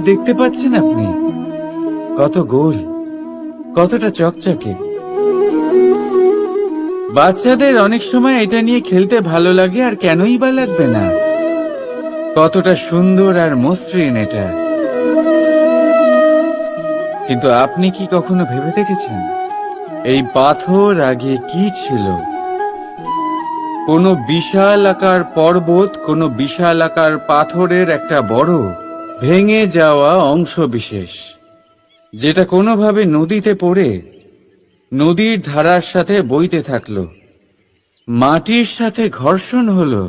দেখতে পাচ্ছেন আপনি কত গোল, কতটা চকচকে। বাচ্চাদের অনেক সময় এটা নিয়ে খেলতে ভালো লাগে, আর কেনই বা লাগবে না। কতটা সুন্দর আর মসৃণ এটা। কিন্তু আপনি কি কখনো ভেবে দেখেছেন এই পাথর আগে কি ছিল? কোনো বিশাল আকার পর্বত, কোনো বিশাল আকার পাথরের একটা বড় ভেঙে যাওয়া অংশ বিশেষ, যেটা কোনোভাবে নদীতে পড়ে নদীর ধারার সাথে বইতে থাকলো, মাটির সাথে ঘর্ষণ হলো,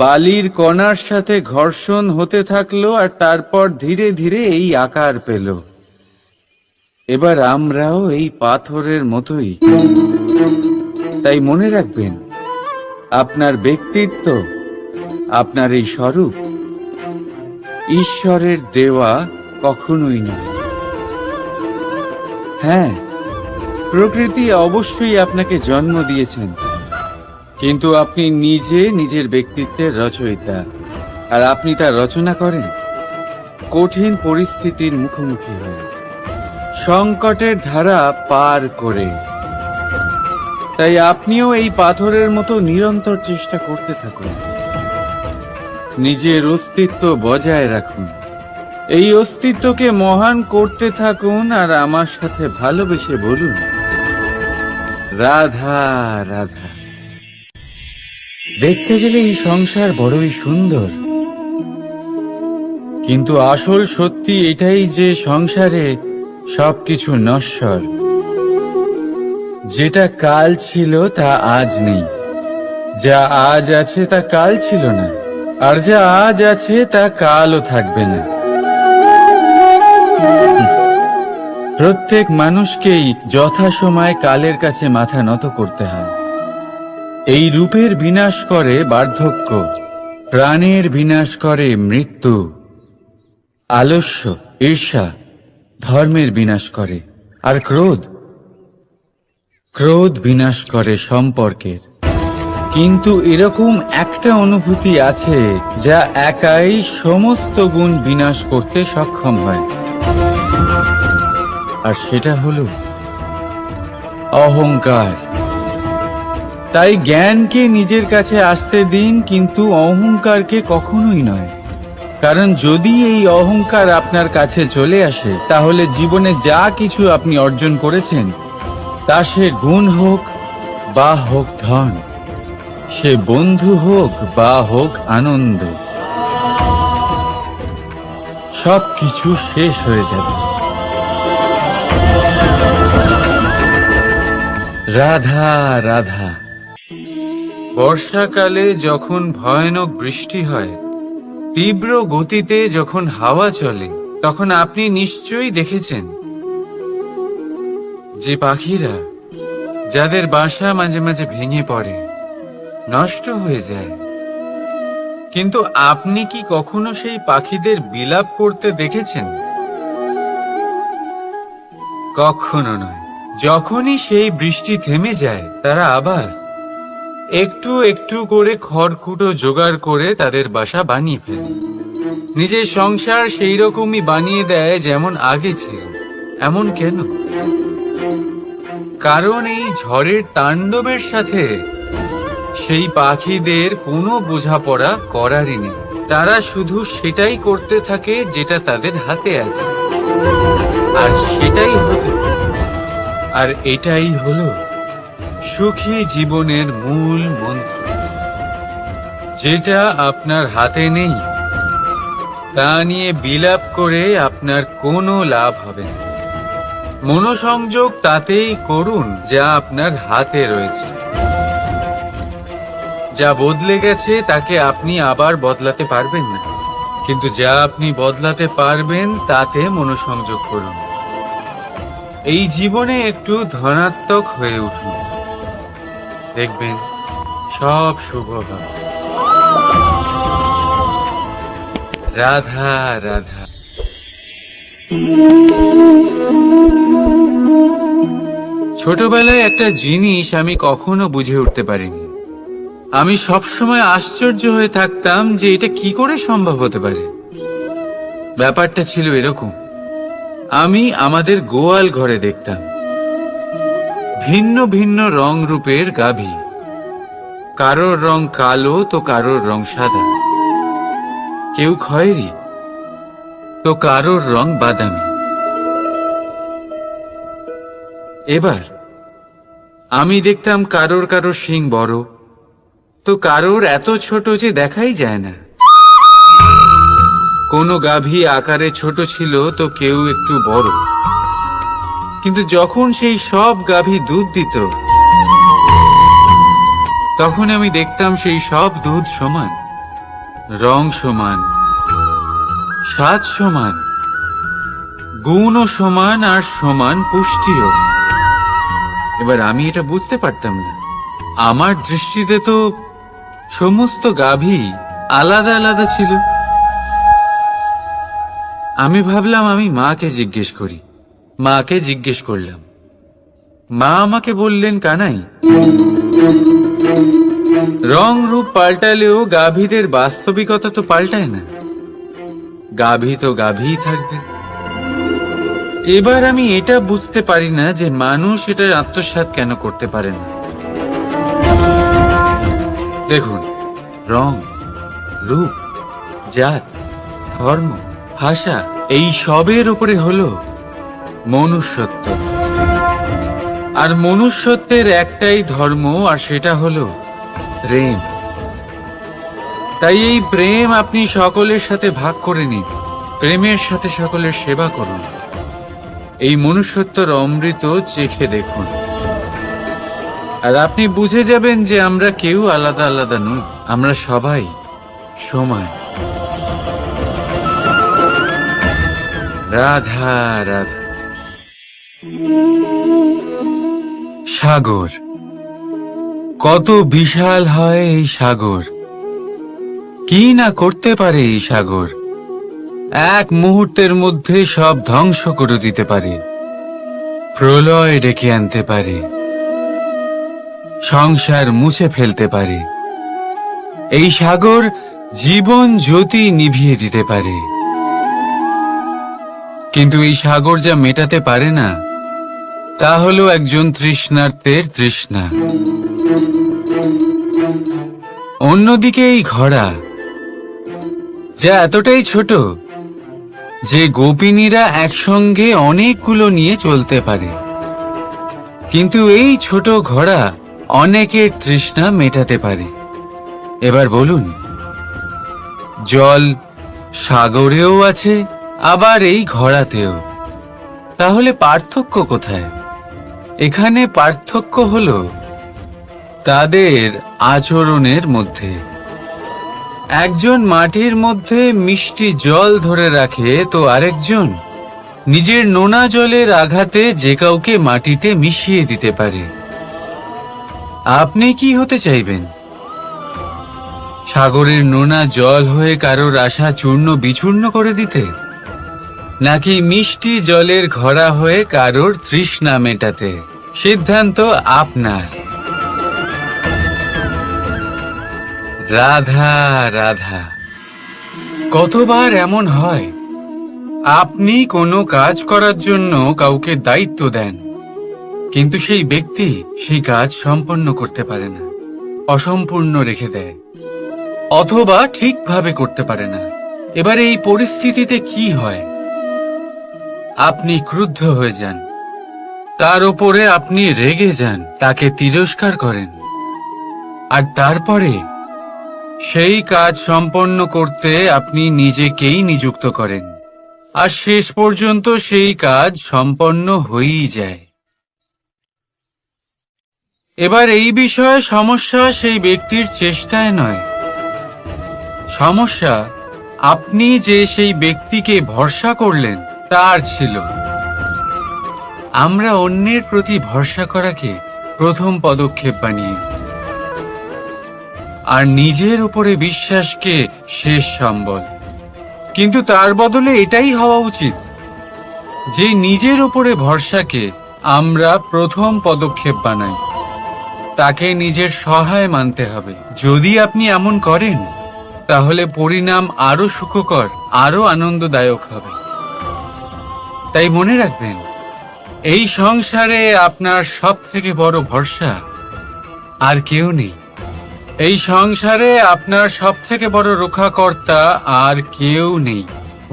বালির কণার সাথে ঘর্ষণ হতে থাকলো, আর তারপর ধীরে ধীরে এই আকার পেল। এবার আমরাও এই পাথরের মতোই। তাই মনে রাখবেন, আপনার ব্যক্তিত্ব, আপনার এই স্বরূপ ঈশ্বরের দেওয়া কখনোই নয়। হ্যাঁ, প্রকৃতি অবশ্যই আপনাকে জন্ম দিয়েছেন, কিন্তু আপনি নিজে নিজের ব্যক্তিত্বের রচয়িতা, আর আপনি তা রচনা করেন কঠিন পরিস্থিতির মুখোমুখি হয়ে, সংকটের ধারা পার করে। তাই আপনিও এই পাথরের মতো নিরন্তর চেষ্টা করতে থাকুন, নিজের অস্তিত্ব বজায় রাখুন, এই অস্তিত্বকে মহান করতে থাকুন, আর আমার সাথে ভালোবেসে বলুন, রাধা রাধা। দেখতে গেলে এই সংসার বড়ই সুন্দর, কিন্তু আসল সত্যি এটাই যে সংসারে সবকিছু নশ্বর। যেটা কাল ছিল তা আজ নেই, যা আজ আছে তা কাল ছিল না, আর যা আজ আছে তা কালও থাকবে না। প্রত্যেক মানুষকেই যথাসময়ে কালের কাছে মাথা নত করতে হয়। এই রূপের বিনাশ করে বার্ধক্য, প্রাণের বিনাশ করে মৃত্যু, আলস্য, ঈর্ষা ধর্মের বিনাশ করে, আর ক্রোধ বিনাশ করে সম্পর্কের। কিন্তু এরকম একটা অনুভূতি আছে যা একাই সমস্ত গুণ বিনাশ করতে সক্ষম হয়, আর সেটা হলো অহংকার। তাই জ্ঞানকে নিজের কাছে আসতে দিন, কিন্তু অহংকারকে কখনোই নয়। কারণ যদি এই অহংকার আপনার কাছে চলে আসে, তাহলে জীবনে যা কিছু আপনি অর্জন করেছেন, তা সে গুণ হোক বা হোক ধন, সে বন্ধু হোক বা হোক আনন্দ, সবকিছু শেষ হয়ে যাবে। রাধা রাধা। বর্ষাকালে যখন ভয়ানক বৃষ্টি হয়, তীব্র গতিতে যখন হাওয়া চলে, তখন আপনি নিশ্চয়ই দেখেছেন যে পাখিরা, যাদের বাসা মাঝে মাঝে ভেঙে পড়ে, নষ্ট হয়ে যায়। কিন্তু আপনি কি কখনো সেই পাখিদের বিলাপ করতে দেখেছেন? কখনো নয়। যখনই সেই বৃষ্টি থেমে যায়, তারা আবার একটু একটু করে খড়কুটো জোগাড় করে তাদের বাসা বানিয়ে ফেলে। নিজের সংসার সেই রকমই বানিয়ে দেয় যেমন আগে ছিল। এমন কেন? কারণ এই ঝড়ের তাণ্ডবের সাথে সেই পাখিদের কোনো বোঝাপড়া করারই নেই। তারা শুধু সেটাই করতে থাকে যেটা তাদের হাতে আছে, আর এটাই হলো সুখী জীবনের মূল মন্ত্র। যেটা আপনার হাতে নেই, তা নিয়ে বিলাপ করে আপনার কোনো লাভ হবে না। মনোসংযোগ তাতেই করুন যা আপনার হাতে রয়েছে। যা বদলে গেছে তাকে আপনি আবার বদলাতে পারবেন না, কিন্তু যা আপনি বদলাতে পারবেন তাতে মনোসংযোগ করুন। এই জীবনে একটু ধনাত্মক হয়ে উঠুন, দেখবেন সব শুভ হবে। রাধা রাধা। ছোটবেলায় একটা জিনিস আমি কখনো বুঝে উঠতে পারিনি। আমি সবসময় আশ্চর্য হয়ে থাকতাম যে এটা কি করে সম্ভব হতে পারে। ব্যাপারটা ছিল এরকম, আমি আমাদের গোয়াল ঘরে দেখতাম ভিন্ন ভিন্ন রং রূপের গাভী। কারোর রং কালো তো কারোর রং সাদা, কেউ খয়েরি তো কারোর রং বাদামি। এবার আমি দেখতাম কারোর কারোর শিং বড় তো কারোর এত ছোট যে দেখাই যায় না। কোনো গাভী আকারে ছোট ছিল তো কেউ একটু বড়। কিন্তু যখন সেই সব গাভী দুধ দিত তখন আমি দেখতাম সেই সব দুধ সমান, রং সমান, স্বাদ সমান, গুণও সমান, আর সমান পুষ্টিও। এবার আমি এটা বুঝতে পারতাম না। আমার দৃষ্টিতে তো সমস্ত গাভী আলাদা আলাদা ছিল। আমি ভাবলাম আমি মাকে জিজ্ঞেস করি। মাকে জিজ্ঞেস করলাম। মা আমাকে বললেন, কানাই, রং রূপ পাল্টালেও গাভীদের বাস্তবিকতা তো পাল্টায় না। গাভী তো গাভীই থাকবে। এবার আমি এটা বুঝতে পারি না যে মানুষ এটা আত্মসাৎ কেন করতে পারে না। দেখুন, রং, রূপ, জাত, ধর্ম, ভাষা, এই সবের উপরে হলো মনুষ্যত্ব। আর মনুষ্যত্বের একটাই ধর্ম, আর সেটা হলো প্রেম। তাই এই প্রেম আপনি সকলের সাথে ভাগ করে নিন, প্রেমের সাথে সকলের সেবা করুন। এই মনুষ্যত্বর অমৃত চেখে দেখুন, আর আপনি বুঝে যাবেন যে আমরা কেউ আলাদা আলাদা নই, আমরা সবাই সমান। রাধা রাধা। সাগর, কত বিশাল হয় এই সাগর! কি না করতে পারে এই সাগর! এক মুহূর্তের মধ্যে সব ধ্বংস করে দিতে পারে, প্রলয় ডেকে আনতে পারে, সংসার মুছে ফেলতে পারে। এই সাগর জীবন জ্যোতি নিভিয়ে দিতে পারে। কিন্তু এই সাগর যা মেটাতে পারে না তা হলো একজন তৃষ্ণার্তের তৃষ্ণা। অন্যদিকে এই ঘোড়া, যা এতটাই ছোট যে গোপিনীরা একসঙ্গে অনেকগুলো নিয়ে চলতে পারে, কিন্তু এই ছোট ঘোড়া অনেকের তৃষ্ণা মেটাতে পারে। এবার বলুন, জল সাগরেও আছে, আবার এই ঘোড়াতেও। তাহলে পার্থক্য কোথায়? এখানে পার্থক্য হলো তাদের আচরণের মধ্যে। একজন মাটির মধ্যে মিষ্টি জল ধরে রাখে তো আরেকজন নিজের নোনা জলের আঘাতে যে কাউকে মাটিতে মিশিয়ে দিতে পারে। আপনি কি হতে চাইবেন? সাগরের নোনা জল হয়ে কারোর আশা চূর্ণ বিচূর্ণ করে দিতে, নাকি মিষ্টি জলের ঘোড়া হয়ে কারোর তৃষ্ণা মেটাতে? সিদ্ধান্ত আপনার। রাধা রাধা। কতবার এমন হয়, আপনি কোনো কাজ করার জন্য কাউকে দায়িত্ব দেন, কিন্তু সেই ব্যক্তি সেই কাজ সম্পন্ন করতে পারে না, অসম্পূর্ণ রেখে দেয়, অথবা ঠিকভাবে করতে পারে না। এবার এই পরিস্থিতিতে কি হয়? আপনি ক্রুদ্ধ হয়ে যান, তার উপরে আপনি রেগে যান, তাকে তিরস্কার করেন, আর তারপরে সেই কাজ সম্পন্ন করতে আপনি নিজেকেই নিযুক্ত করেন, আর শেষ পর্যন্ত সেই কাজ সম্পন্ন হয়েই যায়। এবার এই বিষয়ে সমস্যা সেই ব্যক্তির চেষ্টায় নয়, সমস্যা আপনি যে সেই ব্যক্তিকে ভরসা করলেন তার ছিল। আমরা অন্যের প্রতি ভরসা করাকে প্রথম পদক্ষেপ বানিয়ে, আর নিজের উপরে বিশ্বাসকে শেষ সম্বল। কিন্তু তার বদলে এটাই হওয়া উচিত যে নিজের উপরে ভরসাকে আমরা প্রথম পদক্ষেপ বানাই, তাকে নিজের সহায় মানতে হবে। যদি আপনি এমন করেন তাহলে পরিণাম আরো সুখকর, আরো আনন্দদায়ক হবে। তাই মনে রাখবেন, এই সংসারে আপনার সব থেকে বড় ভরসা আর কেউ নেই। এই সংসারে আপনার সব থেকে বড় রক্ষাকর্তা আর কেউ নেই,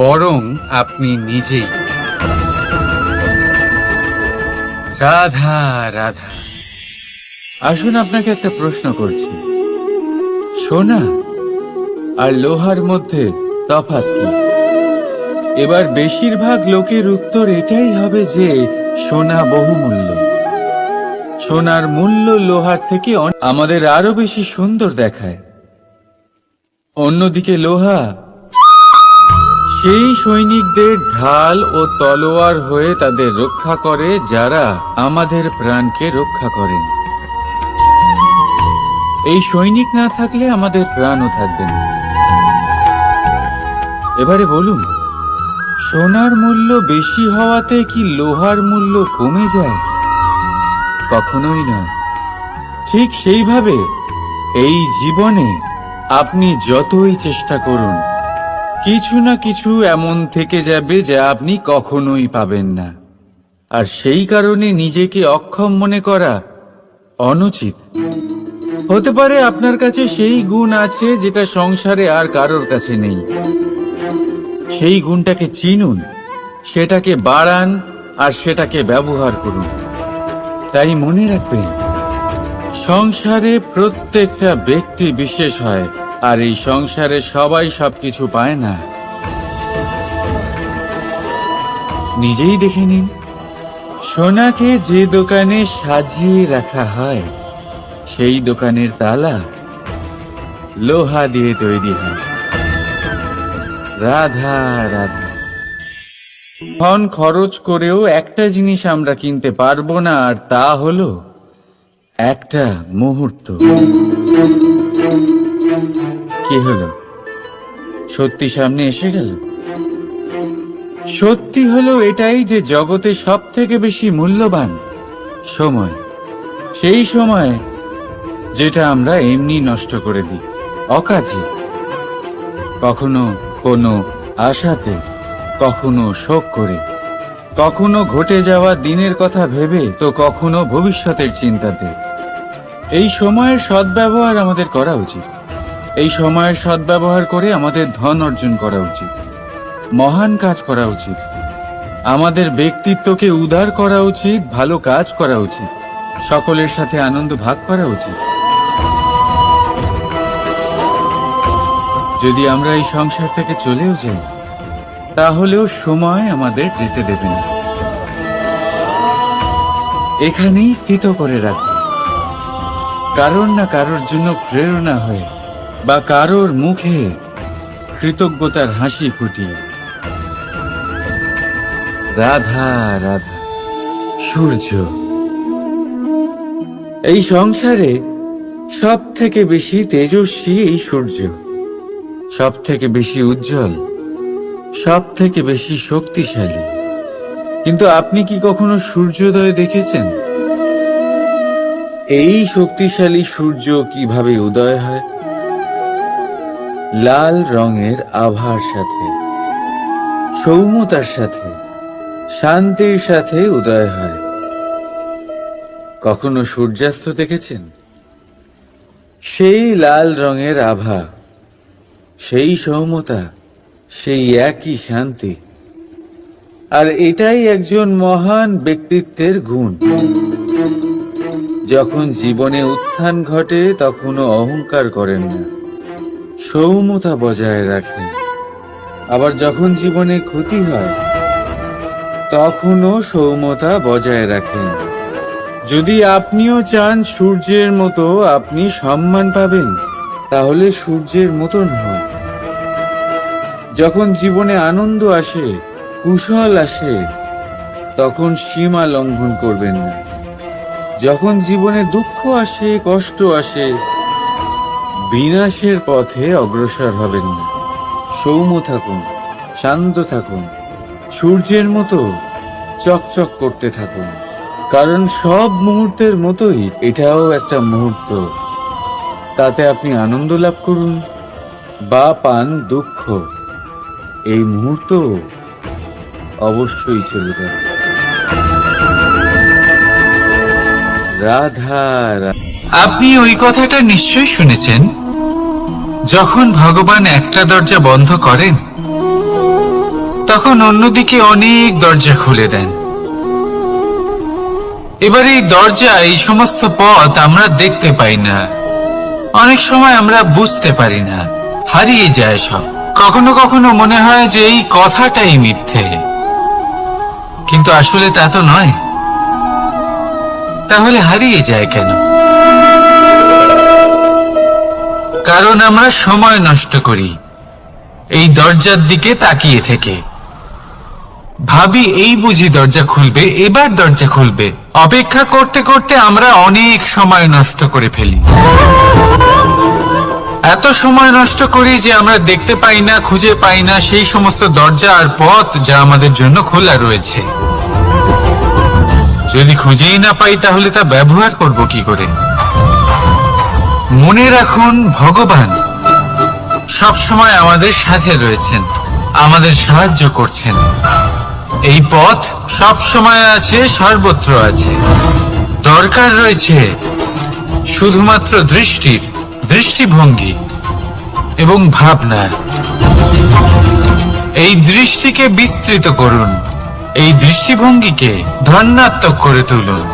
বরং আপনি নিজেই। রাধা রাধা। আসুন আপনাকে একটা প্রশ্ন করছি, সোনা আর লোহার মধ্যে তফাৎ কি? এবার বেশিরভাগ লোকের উত্তর এটাই হবে যে সোনা বহুমূল্য। সোনার মূল্য লোহার থেকে আমাদের আরো বেশি সুন্দর দেখায়। অন্যদিকে লোহা সেই সৈনিকদের ঢাল ও তলোয়ার হয়ে তাদের রক্ষা করে, যারা আমাদের প্রাণকে রক্ষা করেন। এই সৈনিক না থাকলে আমাদের প্রাণও থাকবে না। এবারে বলুন, সোনার মূল্য বেশি হওয়াতে কি লোহার মূল্য কমে যায়? কখনোই নয়। ঠিক সেইভাবে এই জীবনে আপনি যতই চেষ্টা করুন, কিছু না কিছু এমন থেকে যাবে যা আপনি কখনোই পাবেন না। আর সেই কারণে নিজেকে অক্ষম মনে করা অনুচিত। হতে পারে আপনার কাছে সেই গুণ আছে যেটা সংসারে আর কারোর কাছে নেই। সেই গুণটাকে চিনুন, সেটাকে বাড়ান আর সেটাকে ব্যবহার করুন। তাই মনে রাখবেন, সংসারে প্রত্যেকটা ব্যক্তি বিশেষ হয়, আর এই সংসারে সবাই সবকিছু পায় না। নিজেই দেখে নিন, সোনাকে যে দোকানে সাজিয়ে রাখা হয়, সেই দোকানের তালা লোহা দিয়ে তৈরি হয়। রাধা রাধা। ধন খরচ করেও একটা জিনিস আমরা কিনতে পারবো না, আর তা হলো একটা মুহূর্ত। কি হলো? সত্যি সামনে এসে গেল? সত্যি হলো এটাই যে জগতে সব থেকে বেশি মূল্যবান সময়। সেই সময় যেটা আমরা এমনি নষ্ট করে দিই, অকাজে, কখনো কোনো আশাতে, কখনো শোক করে, কখনো ঘটে যাওয়া দিনের কথা ভেবে, তো কখনো ভবিষ্যতের চিন্তাতে। এই সময়ের সদ্ব্যবহার আমাদের করা উচিত। এই সময়ের সদ্ব্যবহার করে আমাদের ধন অর্জন করা উচিত, মহান কাজ করা উচিত, আমাদের ব্যক্তিত্বকে উদার করা উচিত, ভালো কাজ করা উচিত, সকলের সাথে আনন্দ ভাগ করা উচিত। যদি আমরা এই সংসার থেকে চলেও যাই, তাহলেও সময় আমাদের যেতে দেবে না। এখানেই স্থিত করে রাখবে, কারোর না কারোর জন্য প্রেরণা হয়ে, বা কারোর মুখে কৃতজ্ঞতার হাসি ফুটিয়ে। রাধা রাধা। সূর্য। এই সংসারে সব থেকে বেশি তেজস্বী এই সূর্য, সব থেকে বেশি উজ্জ্বল, সব থেকে বেশি শক্তিশালী। কিন্তু আপনি কি কখনো সূর্যোদয় দেখেছেন? এই শক্তিশালী সূর্য কিভাবে উদয় হয়? লাল রঙের আভার সাথে, সৌম্যতার সাথে, শান্তির সাথে উদয় হয়। কখনো সূর্যাস্ত দেখেছেন? সেই লাল রঙের আভা, সেই সৌম্যতা, সেই একই শান্তি। আর এটাই একজন মহান ব্যক্তিত্বের গুণ। যখন জীবনে উত্থান ঘটে, তখনও অহংকার করেন না, সৌম্যতা বজায় রাখেন। আবার যখন জীবনে ক্ষতি হয়, তখনও সৌম্যতা বজায় রাখেন। যদি আপনিও চান সূর্যের মতো আপনি সম্মান পাবেন, তাহলে সূর্যের মতন হন। যখন জীবনে আনন্দ আসে, কুশল আসে, তখন সীমা লঙ্ঘন করবেন না। যখন জীবনে দুঃখ আসে, কষ্ট আসে, বিনাশের পথে অগ্রসর হবেন না। সৌম্য থাকুন, শান্ত থাকুন, সূর্যের মতো চকচক করতে থাকুন। কারণ সব মুহূর্তের মতোই এটাও একটা মুহূর্ত। তাতে আপনি আনন্দ লাভ করুন, বা পান দুঃখ, এই মুহূর্ত অবশ্যই চলে যাবে। রাধা রাধা। আপনি ওই কথাটা নিশ্চয়ই শুনেছেন, যখন ভগবান একটা দরজা বন্ধ করেন তখন অন্যদিকে অনেক দরজা খুলে দেন। এবার এই দরজা, এই সমস্ত পথ আমরা দেখতে পাই না, অনেক সময় আমরা বুঝতে পারি না, হারিয়ে যায় সব। কখনো কখনো মনে হয় যে এই কথাটাই মিথ্যে, কিন্তু আসলে তা তো নয়। তাহলে হারিয়ে যায় কেন? কারণ আমরা সময় নষ্ট করি এই দরজার দিকে তাকিয়ে থেকে। ভাবি এই বুঝি দরজা খুলবে, এবার দরজা খুলবে। অপেক্ষা করতে করতে আমরা অনেক সময় নষ্ট করে ফেলি। এত সময় নষ্ট করি যে আমরা দেখতে পাই না, খুঁজে পাই না সেই সমস্ত দরজা আর পথ যা আমাদের জন্য খোলা রয়েছে। যদি খুঁজেই না পাই তাহলে তা ব্যবহার করব কি করে? মনে রাখুন, ভগবান সব সময় আমাদের সাথে রয়েছেন, আমাদের সাহায্য করছেন। এই পথ সব সময় আছে, সর্বত্র আছে। দরকার রয়েছে শুধুমাত্র দৃষ্টির, দৃষ্টিভঙ্গি এবং ভাবনার। এই দৃষ্টিকে বিস্তৃত করুন, এই দৃষ্টিভঙ্গিকে ধনাত্মক করে তুলুন,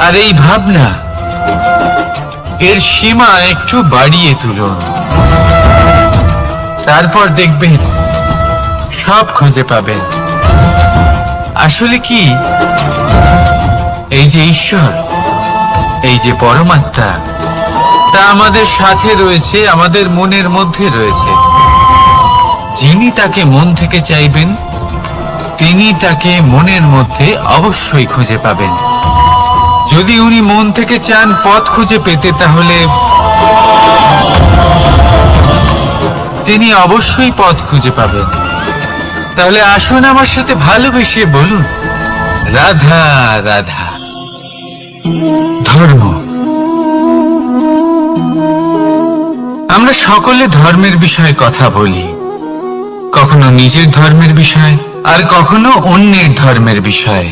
আর এই ভাবনা, এর সীমা একটু বাড়িয়ে তুলুন। তারপর দেখবেন সব খুঁজে পাবেন। আসলে কি, এই যে ঈশ্বর, এই যে পরমাত্মা, তা আমাদের সাথে রয়েছে, আমাদের মনের মধ্যে রয়েছে। যিনি তাকে মন থেকে চাইবেন তিনি তাকে মনের মধ্যে অবশ্যই খুঁজে পাবেন। যদি উনি মন থেকে চান পথ খুঁজে পেতে, তাহলে তিনি অবশ্যই পথ খুঁজে পাবেন। তাহলে আসুন আমার সাথে ভালোবেসে বলুন, রাধা রাধা। ধর্ম। আমরা সকলে ধর্মের বিষয়ে কথা বলি, কখনো নিজের ধর্মের বিষয়, আর কখনো অন্যের ধর্মের বিষয়।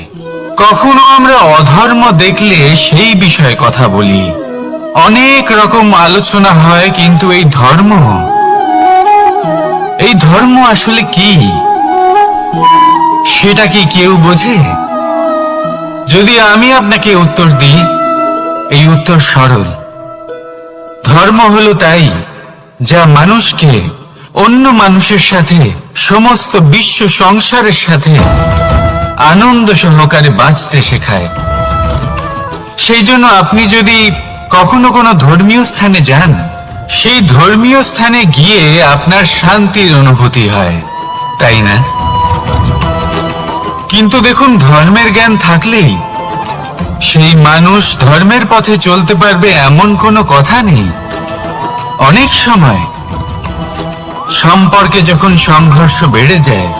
কখনো আমরা অধর্ম দেখলে সেই বিষয়ে কথা বলি। অনেক রকম আলোচনা হয়, কিন্তু এই ধর্ম আসলে কি, সেটা কি কেউ বোঝে? যদি আমি আপনাকে উত্তর দিই, এই উত্তর সরল। ধর্ম হলো তাই যা মানুষকে অন্য মানুষের সাথে, সমস্ত বিশ্ব সংসারের সাথে আনন্দ সহকারে বাঁচতে শেখায়। সেই জন্য আপনি যদি কখনো কোনো ধর্মীয় স্থানে যান, সেই ধর্মীয় স্থানে গিয়ে আপনার শান্তির অনুভূতি হয়, তাই না? কিন্তু দেখুন, ধর্মের জ্ঞান থাকলেই সেই মানুষ ধর্মের পথে চলতে পারবে এমন কোনো কথা নেই। অনেক সময় সম্পর্কে যখন সংঘর্ষ বেড়ে যায়,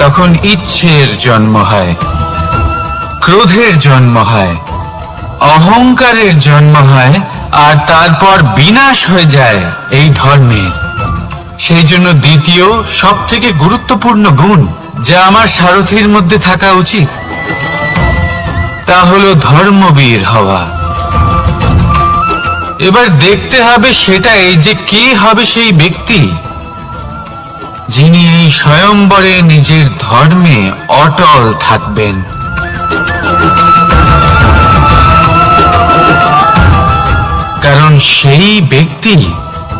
তখন ইচ্ছের জন্ম হয়, ক্রোধের জন্ম হয়, অহংকারের জন্ম হয়, আর তারপর বিনাশ হয়ে যায় এই ধর্মের। সেই জন্য দ্বিতীয় সব থেকে গুরুত্বপূর্ণ গুণ যা আমার সারথীর মধ্যে থাকা উচিত, তা হলো ধর্মবীর হওয়া। এবার দেখতে হবে সেটা এই যে কে হবে সেই ব্যক্তি যিনি এই স্বয়ম্বরে নিজের ধর্মে অটল থাকবেন। কারণ সেই ব্যক্তি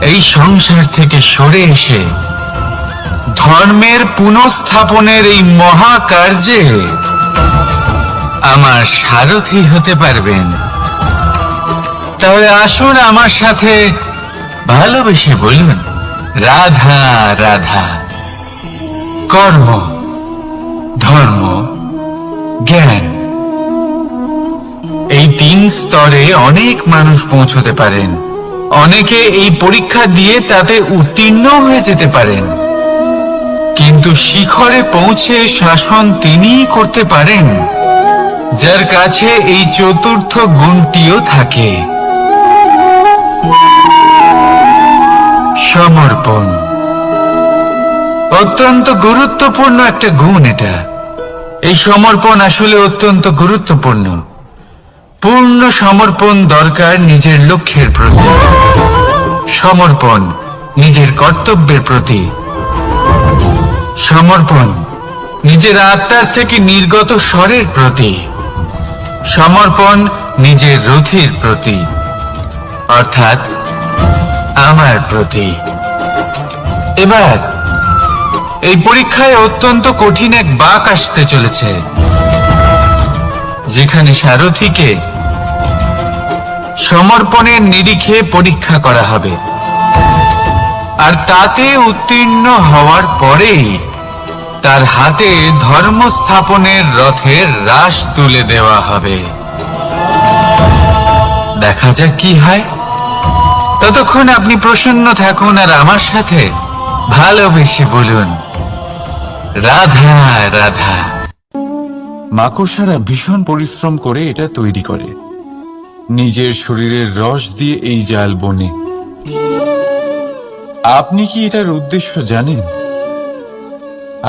এই সংসার থেকে সরে এসে ধর্মের পুনঃস্থাপনের এই মহাকার্যে আমার সারথী হতে পারবেন। তাহলে আসুন আমার সাথে ভালোবেসে বলুন, রাধা রাধা। কর্ম, ধর্ম, জ্ঞান, এই তিন স্তরে অনেক মানুষ পৌঁছতে পারেন। অনেকে এই পরীক্ষা দিয়ে তাতে উত্তীর্ণ হয়ে যেতে পারেন, কিন্তু শিখরে পৌঁছে শাসন তিনিই করতে পারেন যার কাছে এই চতুর্থ গুণটিও থাকে। সমর্পণ। অত্যন্ত গুরুত্বপূর্ণ একটা গুণ এটা। এই সমর্পণ আসলে অত্যন্ত গুরুত্বপূর্ণ। পূর্ণ সমর্পণ দরকার নিজের লক্ষ্যের প্রতি, সমর্পণ নিজের কর্তব্যের প্রতি, সমর্পণ নিজের আত্মার থেকে নির্গত স্বরের প্রতি, সমর্পণ নিজের রথের প্রতি, অর্থাৎ আমার প্রতি। এবার এই পরীক্ষায় অত্যন্ত কঠিন এক বাঁক আসতে চলেছে, যেখানে সারথীকে সমর্পণের নিরিখে পরীক্ষা করা হবে, আর তাতে উত্তীর্ণ হওয়ার পরেই তার হাতে ধর্ম স্থাপনের রথের রাশ তুলে দেওয়া হবে। দেখা যাক কি হয়। ততক্ষণ আপনি প্রসন্ন থাকুন আর আমার সাথে ভালোবেসে বলুন, রাধা রাধা। মাকড়সারা ভীষণ পরিশ্রম করে এটা তৈরি করে, নিজের শরীরের রস দিয়ে এই জাল বনে। আপনি কি এটার উদ্দেশ্য জানেন?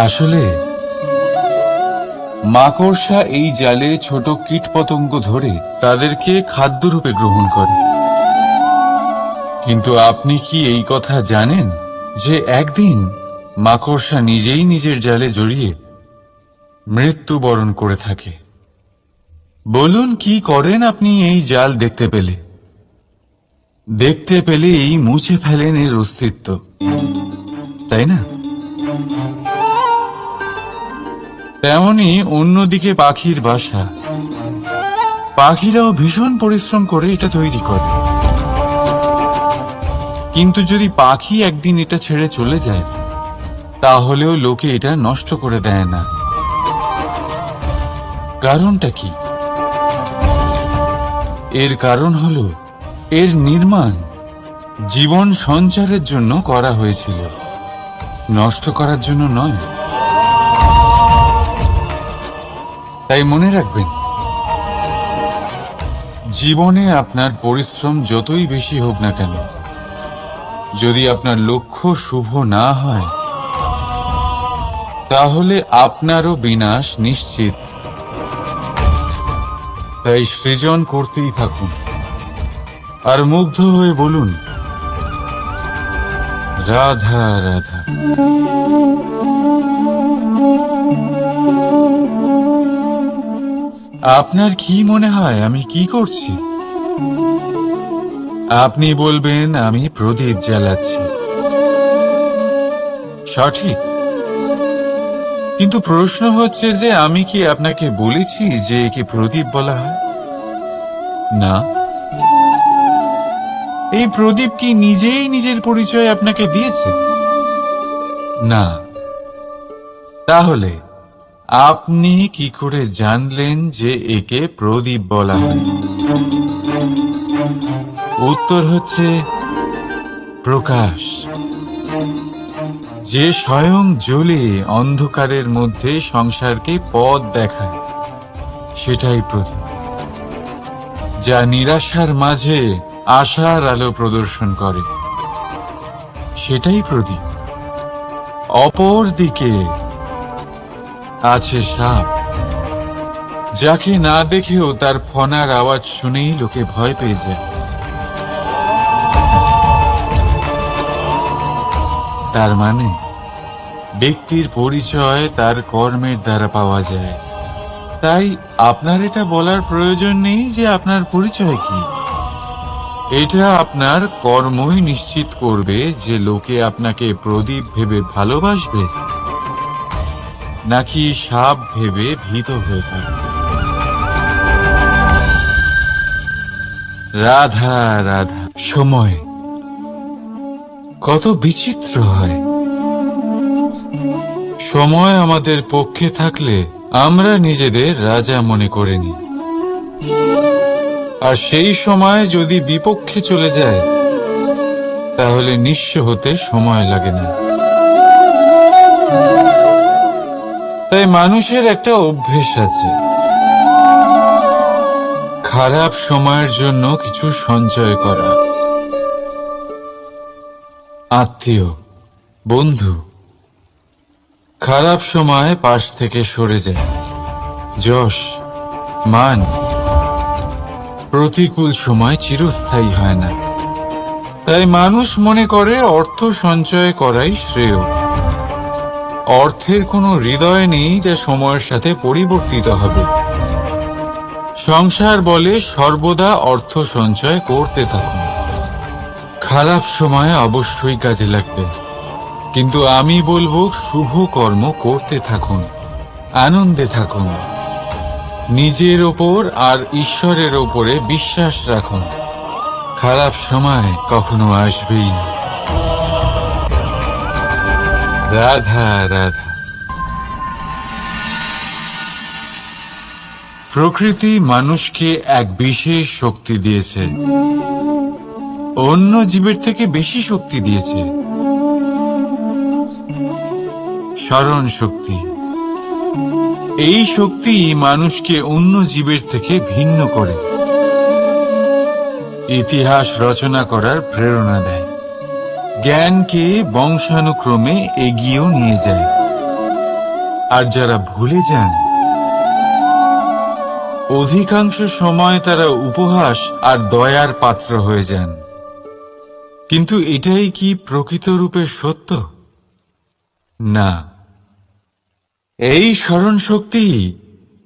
আসলে মাকড়সা এই জালে ছোট কীটপতঙ্গ ধরে তাদেরকে খাদ্যরূপে গ্রহণ করে। কিন্তু আপনি কি এই কথা জানেন যে একদিন মাকড়সা নিজেই নিজের জালে জড়িয়ে মৃত্যুবরণ করে থাকে? বলুন, কি করেন আপনি এই জাল দেখতে পেলে? দেখতে পেলেই মুছে ফেলেন এর অস্তিত্ব, তাই না? তেমনি অন্যদিকে পাখির বাসা, পাখিরাও ভীষণ পরিশ্রম করে এটা তৈরি করে। কিন্তু যদি পাখি একদিন এটা ছেড়ে চলে যায়, তাহলেও লোকে এটা নষ্ট করে দেয় না। কারণটা কি? এর কারণ হলো এর নির্মাণ জীবন সঞ্চারের জন্য করা হয়েছিল, নষ্ট করার জন্য নয়। তাই মনে রাখবেন, জীবনে আপনার পরিশ্রম যতই বেশি হোক না কেন, যদি আপনার লক্ষ্য শুভ না হয়, তাহলে আপনারও বিনাশ নিশ্চিত। তাই সৃজন করতেই থাকুন আর মুগ্ধ হয়ে বলুন, রাধা রাধা। আপনার কি মনে হয় আমি কি করছি? আপনি বলবেন আমি প্রদীপ জ্বালাচ্ছি। সঠিক, কিন্তু প্রশ্ন হচ্ছে যে আমি কি আপনাকে বলেছি যে একে প্রদীপ বলা হয়? না। এই প্রদীপ কি নিজেই নিজের পরিচয় আপনাকে দিয়েছে? না। তাহলে আপনি কি করে জানলেন যে একে প্রদীপ বলা হয়? উত্তর হচ্ছে প্রকাশ, যে স্বয়ং জ্বলে অন্ধকারের মধ্যে সংসারকে পথ দেখায়, সেটাই প্রদীপ। যা নিরাশার মাঝে আশার আলো প্রদর্শন করে, সেটাই প্রদীপ। অপর দিকে আছে সাপ, যাকে না দেখেও তার ফনার আওয়াজ শুনেই লোকে ভয় পেয়ে যায়। তার মানে ব্যক্তির পরিচয় তার কর্মের দ্বারা পাওয়া যায়। তাই আপনার এটা বলার প্রয়োজন নেই যে আপনার পরিচয় কি। এটা আপনার কর্মই নিশ্চিত করবে যে লোকে আপনাকে প্রদীপ ভেবে ভালোবাসবে নাকি সাপ ভেবে ভীত হয়ে থাকবে। রাধা রাধা। সময় কত বিচিত্র হয়। সময় আমাদের পক্ষে থাকলে আমরা নিজেদের রাজা মনে করে নিই, আর সেই সময় যদি বিপক্ষে চলে যায়, তাহলে নিঃস্ব হতে সময় লাগে না। তাই মানুষের একটা অভ্যেস আছে, খারাপ সময়ের জন্য কিছু সঞ্চয় করা। আত্মীয়, বন্ধু খারাপ সময় পাশ থেকে সরে যায়। যশ, মান প্রতিকূল সময় চিরস্থায়ী হয় না। তাই মানুষ মনে করে অর্থ সঞ্চয় করাই শ্রেয়। অর্থের কোনো হৃদয় নেই যা সময়ের সাথে পরিবর্তিত হবে। সংসার বলে সর্বদা অর্থ সঞ্চয় করতে থাকুন। খারাপ সময় অবশ্যই কাজে লাগবে, কিন্তু আমি বলবো শুভ কর্ম করতে থাকুন, আনন্দে থাকুন, নিজের ওপর আর ঈশ্বরের ওপরে বিশ্বাস রাখুন। খারাপ সময় কখনো আসবেই না। রাধা রাধা। প্রকৃতি মানুষকে এক বিশেষ শক্তি দিয়েছে, অন্য জীবের থেকে বেশি শক্তি দিয়েছে। স্মরণ শক্তি। এই শক্তি মানুষকে অন্য জীবের থেকে ভিন্ন করে, ইতিহাস রচনা করার প্রেরণা দেয়, জ্ঞানকে বংশানুক্রমে এগিয়েও নিয়ে যায়। আর যারা ভুলে যান, অধিকাংশ সময় তারা উপহাস আর দয়ার পাত্র হয়ে যান। কিন্তু এটাই কি প্রকৃত রূপে সত্য? না। এই স্মরণ শক্তি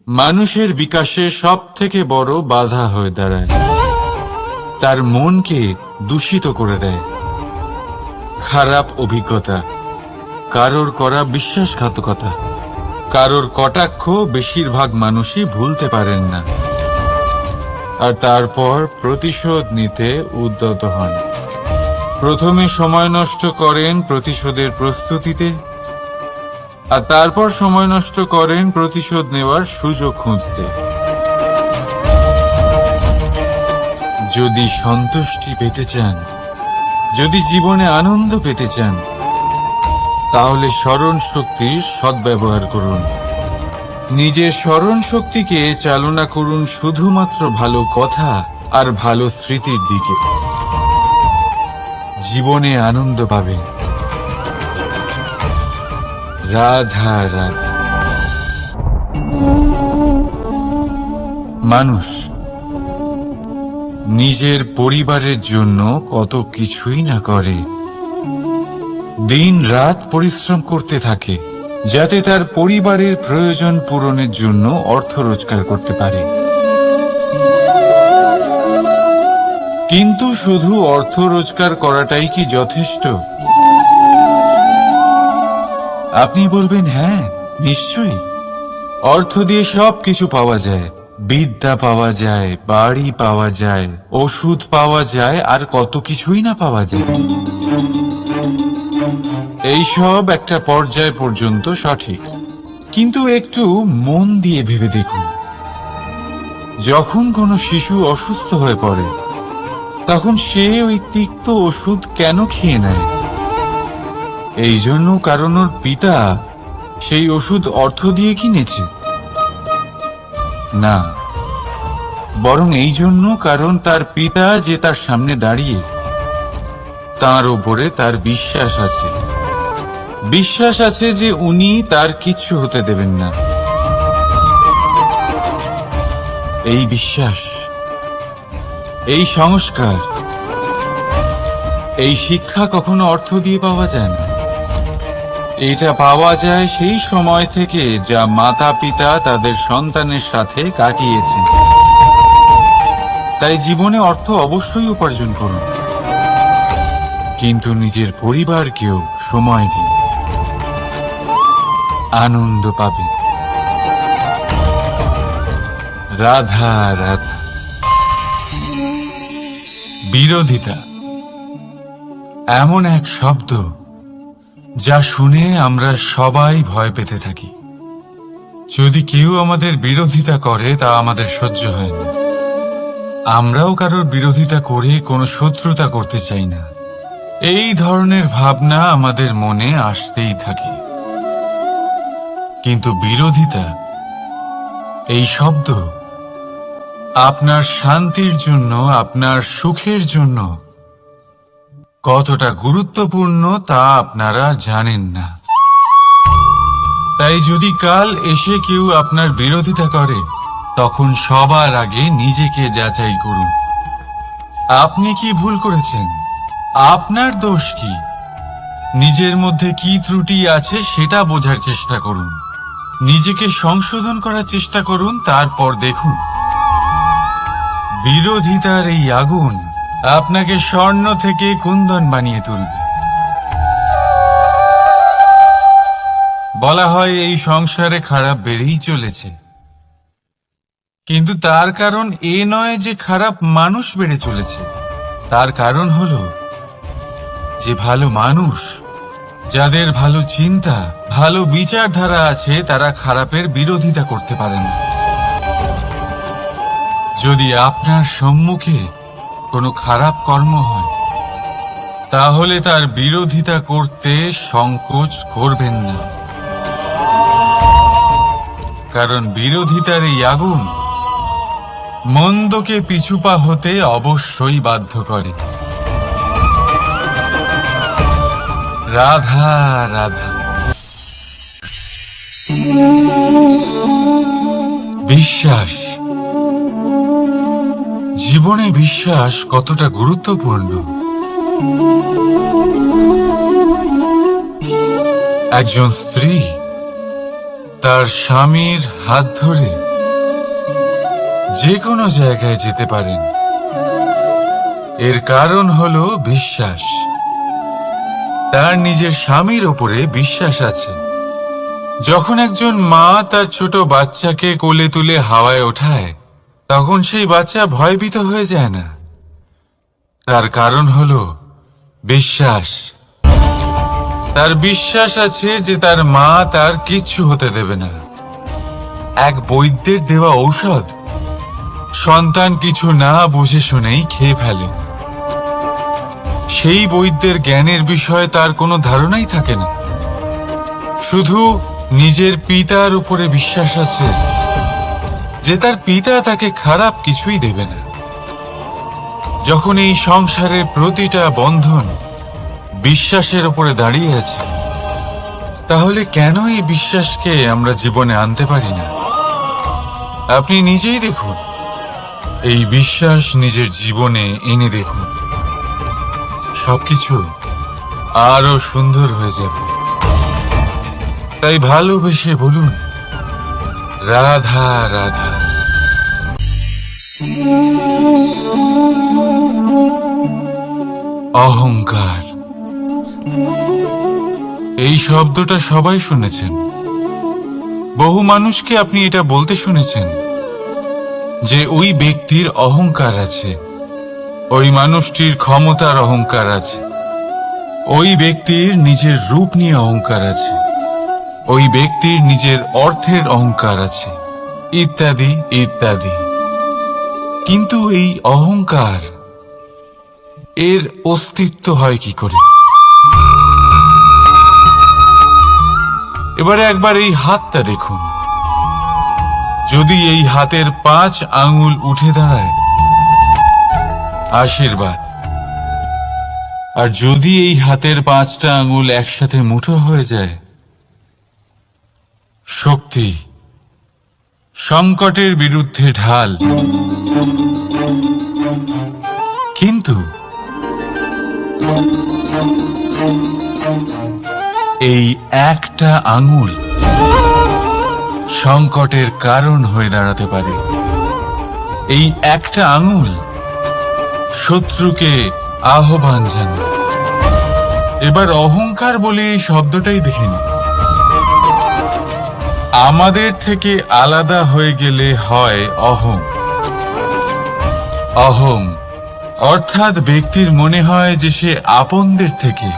মানুষের বিকাশের সব থেকে বড় বাধা হয়ে দাঁড়ায়। তার মনকে দূষিত করে দেয়। খারাপ অভিজ্ঞতা, কারোর করা বিশ্বাসঘাতকতা, কারোর কটাক্ষ বেশিরভাগ মানুষই ভুলতে পারেন না, আর তারপর প্রতিশোধ নিতে উদ্যত হন। প্রথমে সময় নষ্ট করেন প্রতিশোধের প্রস্তুতিতে, আর তারপর সময় নষ্ট করেন প্রতিশোধ নেওয়ার সুযোগ খুঁজতে। যদি সন্তুষ্টি পেতে চান, যদি জীবনে আনন্দ পেতে চান, তাহলে স্মরণ শক্তির সদ্ব্যবহার করুন। নিজের স্মরণ শক্তিকে চালনা করুন শুধুমাত্র ভালো কথা আর ভালো স্মৃতির দিকে। জীবনে আনন্দ পাবেন। রাধা রাধা। মানুষ নিজের পরিবারের জন্য কত কিছুই না করে, দিন রাত পরিশ্রম করতে থাকে যাতে তার পরিবারের প্রয়োজন পূরণের জন্য অর্থ রোজগার করতে পারে। কিন্তু শুধু অর্থ রোজগার করাটাই কি যথেষ্ট? আপনি বলবেন, হ্যাঁ নিশ্চয়ই, অর্থ দিয়ে সবকিছু পাওয়া যায়, বিদ্যা পাওয়া যায়, বাড়ি পাওয়া যায়, ওষুধ পাওয়া যায়, আর কত কিছুই না পাওয়া যায়। এইসব একটা পর্যায় পর্যন্ত সঠিক, কিন্তু একটু মন দিয়ে ভেবে দেখুন, যখন কোনো শিশু অসুস্থ হয়ে পড়ে তখন সে ওই তিক্ত ওষুধ কেন খেয়ে নেয়? এই জন্য কারণ ওর পিতা সেই ওষুধ অর্থ দিয়ে কিনেছে? না, বরং এই জন্য কারণ তার পিতা যে তার সামনে দাঁড়িয়ে, তার ওপরে তার বিশ্বাস আছে। বিশ্বাস আছে যে উনি তার কিচ্ছু হতে দেবেন না। এই বিশ্বাস, এই সংস্কার, এই শিক্ষা কখনো অর্থ দিয়ে পাওয়া যায় না। এটা পাওয়া যায় সেই সময় থেকে যা মাতা পিতা তাদের সন্তানের সাথে কাটিয়েছেন। তাই জীবনে অর্থ অবশ্যই উপার্জন করুন, কিন্তু নিজের পরিবারকেও সময় দিন, আনন্দ পাবেন। রাধা রাধা। বিরোধিতা এমন এক শব্দ যা শুনে আমরা সবাই ভয় পেতে থাকি। যদি কেউ আমাদের বিরোধিতা করে তা আমাদের সহ্য হয় না। আমরাও কারোর বিরোধিতা করে কোনো শত্রুতা করতে চাই না। এই ধরনের ভাবনা আমাদের মনে আসতেই থাকে। কিন্তু বিরোধিতা, এই শব্দ আপনার শান্তির জন্য, আপনার সুখের জন্য কতটা গুরুত্বপূর্ণ তা আপনারা জানেন না। তাই যদি কাল এসে কেউ আপনার বিরোধিতা করে, তখন সবার আগে নিজেকে যাচাই করুন। আপনি কি ভুল করেছেন? আপনার দোষ কি? নিজের মধ্যে কি ত্রুটি আছে সেটা বোঝার চেষ্টা করুন। নিজেকে সংশোধন করার চেষ্টা করুন, তারপর দেখুন বিরোধিতার এই আগুন আপনাকে স্বর্ণ থেকে কুন্দন বানিয়ে তুলবে। বলা হয় এই সংসারে খারাপ বেড়েই চলেছে, কিন্তু তার কারণ এ নয় যে খারাপ মানুষ বেড়ে চলেছে। তার কারণ হলো যে ভালো মানুষ, যাদের ভালো চিন্তা, ভালো বিচারধারা আছে, তারা খারাপের বিরোধিতা করতে পারে না। যদি আপনার সম্মুখে কোনো খারাপ কর্ম হয়, তাহলে তার বিরোধিতা করতে সংকোচ করবেন না, কারণ বিরোধিতার এই আগুন মন্দকে পিছুপা হতে অবশ্যই বাধ্য করে। রাধা রাধা। বিশ্বাস, জীবনে বিশ্বাস কতটা গুরুত্বপূর্ণ। একজন স্ত্রী তার স্বামীর হাত ধরে যে কোনো জায়গায় যেতে পারেন, এর কারণ হলো বিশ্বাস। তার নিজের স্বামীর ওপরে বিশ্বাস আছে। যখন একজন মা তার ছোট বাচ্চাকে কোলে তুলে হাওয়ায় ওঠায়, তখন সেই বাচ্চা ভয়ভীত হয়ে যায় না। তার কারণ হলো বিশ্বাস। তার বিশ্বাস আছে যে তার মা তার কিচ্ছু হতে দেবে না। এক বৈদ্যের দেওয়া ঔষধ সন্তান কিছু না বুঝে শুনেই খেয়ে ফেলে। সেই বৈদ্যের জ্ঞানের বিষয়ে তার কোনো ধারণাই থাকে না, শুধু নিজের পিতার উপরে বিশ্বাস আছে যে তার পিতা তাকে খারাপ কিছুই দেবে না। যখন এই সংসারের প্রতিটা বন্ধন বিশ্বাসের উপরে দাঁড়িয়ে আছে, তাহলে কেন এই বিশ্বাসকে আমরা জীবনে আনতে পারি না? আপনি নিজেই দেখুন, এই বিশ্বাস নিজের জীবনে এনে দেখুন, সবকিছু আরো সুন্দর হয়ে যাবে। তাই ভালোবেসে বলুন, রাধা রাধা। অহংকার, এই শব্দটা সবাই শুনেছেন। বহু মানুষকে আপনি এটা বলতে শুনেছেন যে ওই ব্যক্তির অহংকার আছে, ওই মানুষটির ক্ষমতার অহংকার আছে, ওই ব্যক্তির নিজের রূপ নিয়ে অহংকার আছে, ওই ব্যক্তির নিজের অর্থের অহংকার আছে, ইত্যাদি ইত্যাদি। কিন্তু এই অহংকার, এর অস্তিত্ব হয় কি করে? এবারে একবার এই হাতটা দেখুন। যদি এই হাতের 5 আঙ্গুল উঠে দাঁড়ায়, আশীর্বাদ। আর যদি এই হাতের 5টা আঙ্গুল একসাথে মুঠো হয়ে যায়, শক্তি। সংকটের বিরুদ্ধে ঢাল। কিন্তু এই একটা আঙুল সংকটের কারণ হয়ে দাঁড়াতে পারে। এই একটা আঙুল শত্রুকে আহ্বান জানায়। এবার অহংকার বলে এই শব্দটাই দেখে নিন। আমাদের থেকে আলাদা হয়ে গেলে হয় অহং। অহং অর্থাৎ ব্যক্তির মনে হয় যে সে আপনদের থেকে,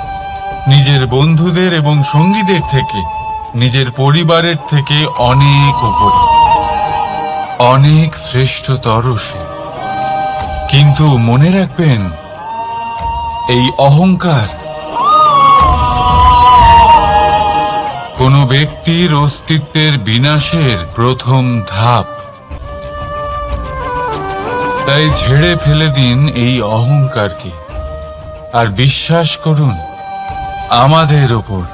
নিজের বন্ধুদের এবং সঙ্গীদের থেকে, নিজের পরিবারের থেকে অনেক উপরে, অনেক শ্রেষ্ঠতর সে। কিন্তু মনে রাখবেন, এই অহংকার কোনো ব্যক্তির অস্তিত্বের বিনাশের প্রথম ধাপ। তাই ঝেড়ে ফেলে দিন এই অহংকারকে। আর বিশ্বাস করুন আমাদের ওপর,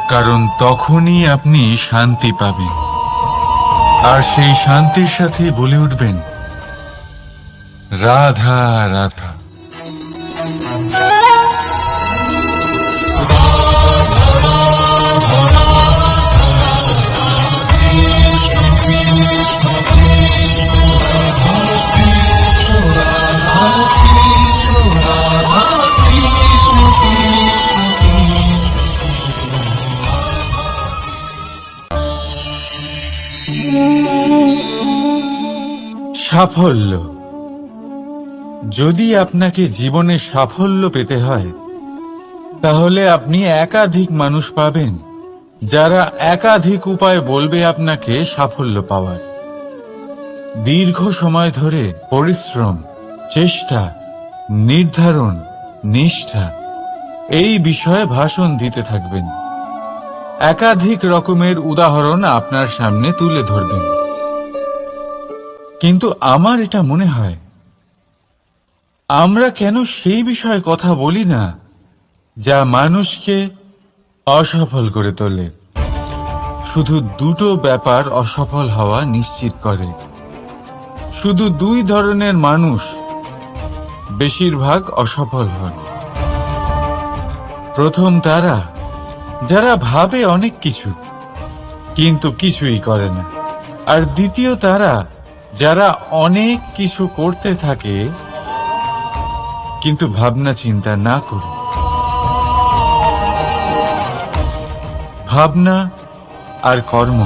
কারণ তখনই আপনি শান্তি পাবেন। আর সেই শান্তির সাথে বলে উঠবেন, রাধা রাধা। সাফল্য। যদি আপনাকে জীবনে সাফল্য পেতে হয়, তাহলে আপনি একাধিক মানুষ পাবেন যারা একাধিক উপায় বলবে আপনাকে সাফল্য পাওয়ার। দীর্ঘ সময় ধরে পরিশ্রম, চেষ্টা, নির্ধারণ, নিষ্ঠা এই বিষয়ে ভাষণ দিতে থাকবেন। একাধিক রকমের উদাহরণ আপনার সামনে তুলে ধরবেন। কিন্তু আমার এটা মনে হয়, আমরা কেন সেই বিষয়ে কথা বলি না যা মানুষকে অসফল করে তোলে? শুধু দুটো ব্যাপার অসফল হওয়া নিশ্চিত করে। শুধু দুই ধরনের মানুষ বেশিরভাগ অসফল হন। প্রথম তারা যারা ভাবে অনেক কিছু কিন্তু কিছুই করে না। আর দ্বিতীয় তারা যারা অনেক কিছু করতে থাকে কিন্তু ভাবনা চিন্তা না করে। ভাবনা আর কর্ম,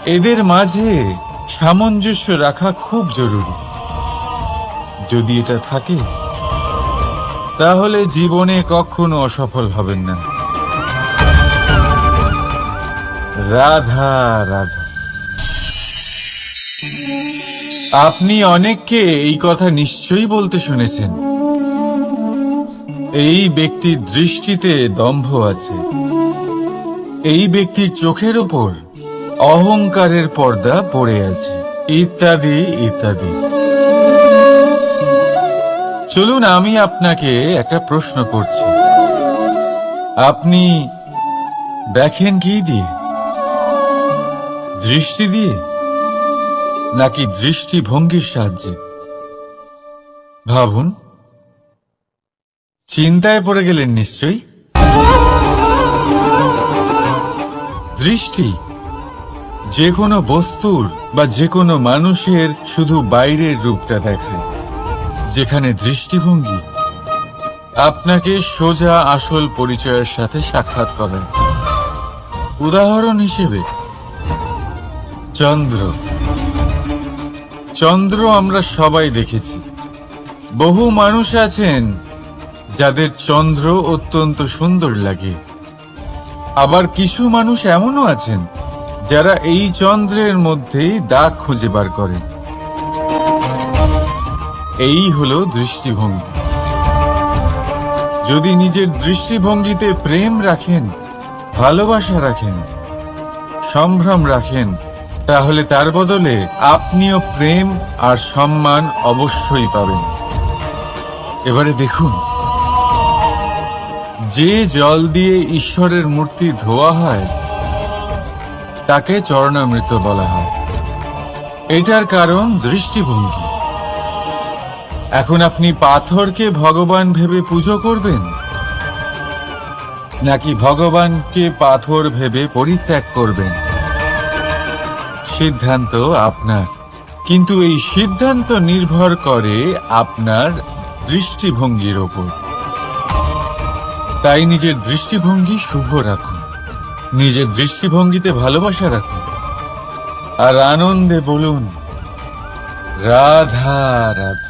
এদের মাঝে সামঞ্জস্য রাখা খুব জরুরি। যদি এটা থাকে, তাহলে জীবনে কখনো অসফল হবেন না। রাধা রাধা। আপনি অনেককে এই কথা নিশ্চয়ই বলতে শুনেছেন, এই ব্যক্তির দৃষ্টিতে দম্ভ আছে, এই ব্যক্তির চোখের ওপর অহংকারের পর্দা পড়ে আছে, ইত্যাদি ইত্যাদি। চলুন আমি আপনাকে একটা প্রশ্ন করছি। আপনি দেখেন কি দিয়ে? দৃষ্টি দিয়ে নাকি দৃষ্টিভঙ্গির সাহায্যে? ভাবুন। চিন্তায় পড়ে গেলেন নিশ্চয়ই। দৃষ্টি যে কোনো বস্তুর বা যে কোনো মানুষের শুধু বাইরের রূপটা দেখায়, যেখানে দৃষ্টিভঙ্গি আপনাকে সোজা আসল পরিচয়ের সাথে সাক্ষাৎ করায়। উদাহরণ হিসেবে চন্দ্র। চন্দ্র আমরা সবাই দেখেছি। বহু মানুষ আছেন যাদের চন্দ্র অত্যন্ত সুন্দর লাগে। আবার কিছু মানুষ এমনও আছেন যারা এই চন্দ্রের মধ্যেই দাগ খুঁজে বার করেন। এই হলো দৃষ্টিভঙ্গি। যদি নিজের দৃষ্টিভঙ্গিতে প্রেম রাখেন, ভালোবাসা রাখেন, সম্ভ্রম রাখেন, তাহলে তার বদলে আপনিও প্রেম আর সম্মান অবশ্যই পাবেন। এবারে দেখুন, যে জল দিয়ে ঈশ্বরের মূর্তি ধোয়া হয় তাকে চরণামৃত বলা হয়। এটার কারণ দৃষ্টিভঙ্গি। এখন আপনি পাথরকে ভগবান ভেবে পুজো করবেন, নাকি ভগবানকে পাথর ভেবে পরিত্যাগ করবেন? সিদ্ধান্ত আপনার, কিন্তু এই সিদ্ধান্ত নির্ভর করে আপনার দৃষ্টিভঙ্গির ওপর। তাই নিজের দৃষ্টিভঙ্গি শুভ রাখুন, নিজের দৃষ্টিভঙ্গিতে ভালোবাসা রাখুন, আর আনন্দে বলুন রাধা রাধা।